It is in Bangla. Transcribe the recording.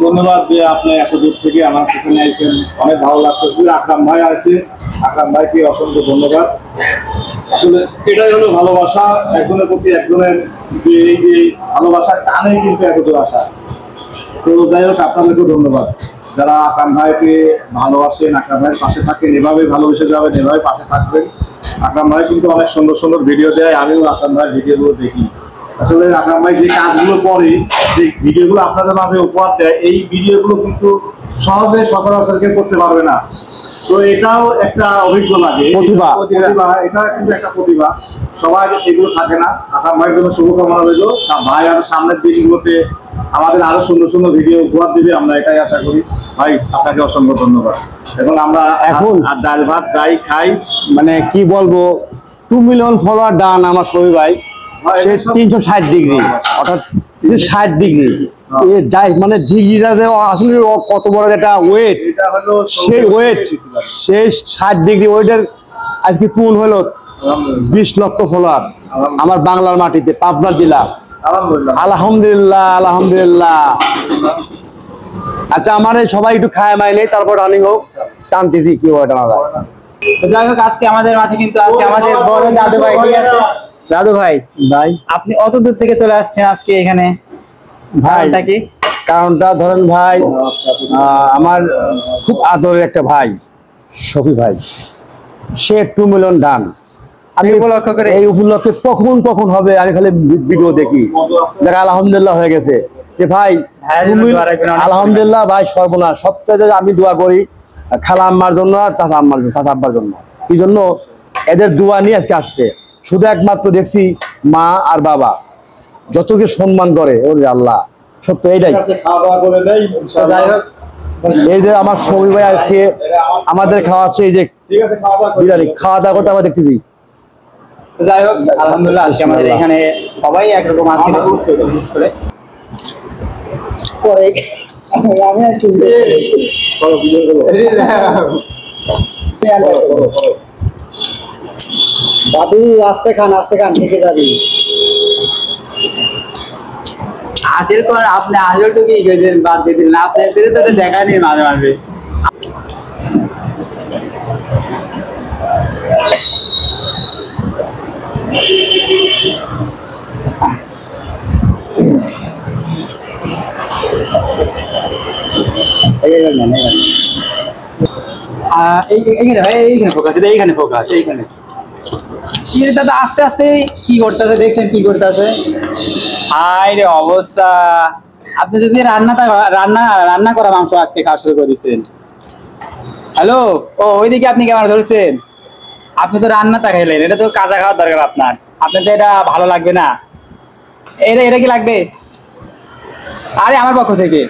ধন্যবাদ যে আপনি এত দূর থেকে আমার সেখানে আইছেন, অনেক ভালো লাগতেছে। আকরাম ভাই আছে, আকরাম ভাইকে অসংখ্য ধন্যবাদ। আসলে এটাই হলো ভালোবাসা, একজনের প্রতি একজনের যে এই যে ভালোবাসা টানে কিন্তু এত আসা। তো যাই হোক, আপনাদেরকেও ধন্যবাদ যারা আকরাম ভাইকে ভালোবাসেন, আকরাম ভাইয়ের পাশে থাকেন, এভাবে ভালোবেসে যাবেন, এভাবে পাশে থাকবেন। আকরাম ভাই কিন্তু অনেক সুন্দর সুন্দর ভিডিও দেয়, আমিও আকরাম ভাইয়ের ভিডিওগুলো দেখি। আসলে আকরাম ভাই যে কাজগুলো করে, যে ভিডিওগুলো আপনাদের মাঝে উপহার দেয়, এই ভিডিওগুলো কিন্তু সহজে সচরাচর কেউ করতে পারবে না। তো এটাও একটা অভিজ্ঞ লাগে, প্রতিভা, এটা কিন্তু একটা প্রতিভা, সবাই এগুলো থাকে না। আকরাম ভাইয়ের জন্য শুভকামনা রইল। ভাই আরো সামনের দিনগুলোতে আমাদের আরো সুন্দর সুন্দর ভিডিও উপহার দিবে, আমরা এটাই আশা করি। ভাই আপনাকে অসংখ্য ধন্যবাদ। এবং আমরা এখন ডাল ভাত যাই খাই, মানে কি বলবো, 2 মিলিয়ন ফলোয়ার ডান আমার শরীর ভাই, সে 360 ডিগ্রি, অর্থাৎ 60 ডিগ্রি, মানে ডিগ্রিটা আসলে কত বড় একটা ওয়েট, সেই ওয়েট, সেই 60 ডিগ্রি ওয়েটের আজকে পূর্ণ হলো 20 লক্ষ ফলোয়ার আমার বাংলার মাটিতে, পাবনা জেলা। আলহামদুলিল্লাহ, আলহামদুলিল্লাহ। আচ্ছা, আমার সবাই একটু খায় মাই নেই, তারপর রানিং হোক, টানতেছি কি হয় টানা যায়। যাই হোক, আজকে আমাদের মাঝে কিন্তু আছে আমাদের বড় দাদু ভাই। ঠিক আছে দাদু ভাই, আপনি অত দূর থেকে চলে আসছেন আজকে এখানে, ভাইটা কি কারণটা ধরেন ভাই, আমার খুব আদরের একটা ভাই, শফি ভাই, সে 2 মিলিয়ন ডান। আমি উপলক্ষ করে, এই উপলক্ষে কখন কখন হবে আমি খালি ভিডিও দেখি, দেখা আলহামদুলিল্লাহ হয়ে গেছে যে ভাই, আলহামদুলিল্লাহ ভাই, সর্বনাশ। সবচেয়ে আমি দোয়া করি খালা আম্মার জন্য আর চাচা আম্মার জন্য, চাচা আব্বার জন্য। এই জন্য এদের দোয়া নিয়ে আজকে আসছে। শুধু একমাত্র দেখছি মা আর বাবা যতকে সম্মান করে, ওরে আল্লাহ, সত্য এইটাই। এই যে আমার শফি ভাই আজকে আমাদের খাওয়াচ্ছে, এই যে বিরিয়ানি, খাওয়া দাওয়া করতে আমরা দেখতেছি। যাই হোক, আলহামদুলিল্লাহ আজকে আমাদের এখানে সবাই একরকম আছে করে পরে আমি একটু দাদু আস্তে খান, আস্তে খান, ঠিক যাবি। আসল কোন আপনি আসলটুকুই গেছেন, বাদ দিয়ে দিলেন। আপনার পেতে তো দেখা নেই মাঝে মাঝে। এইখানে ভাই, এইখানে ফোকাস, এইখানে ফোকাস, এইখানে। দাদা আস্তে আস্তে কি করতেছে দেখছেন, কি করতেছে? হাই রে অবস্থা! আপনি যদি রান্না করা মাংস আজকে খাওয়া শুরু করে দিচ্ছেন। হ্যালো, ও ওইদিকে আপনি ক্যামেরা ধরছেন? আপনি তো রান্নাটা খাইলেন, এটা তো কাঁচা খাওয়ার দরকার আপনার। আপনার তো এটা ভালো লাগবে না। এটা কি লাগবে? আরে আমার পক্ষ থেকে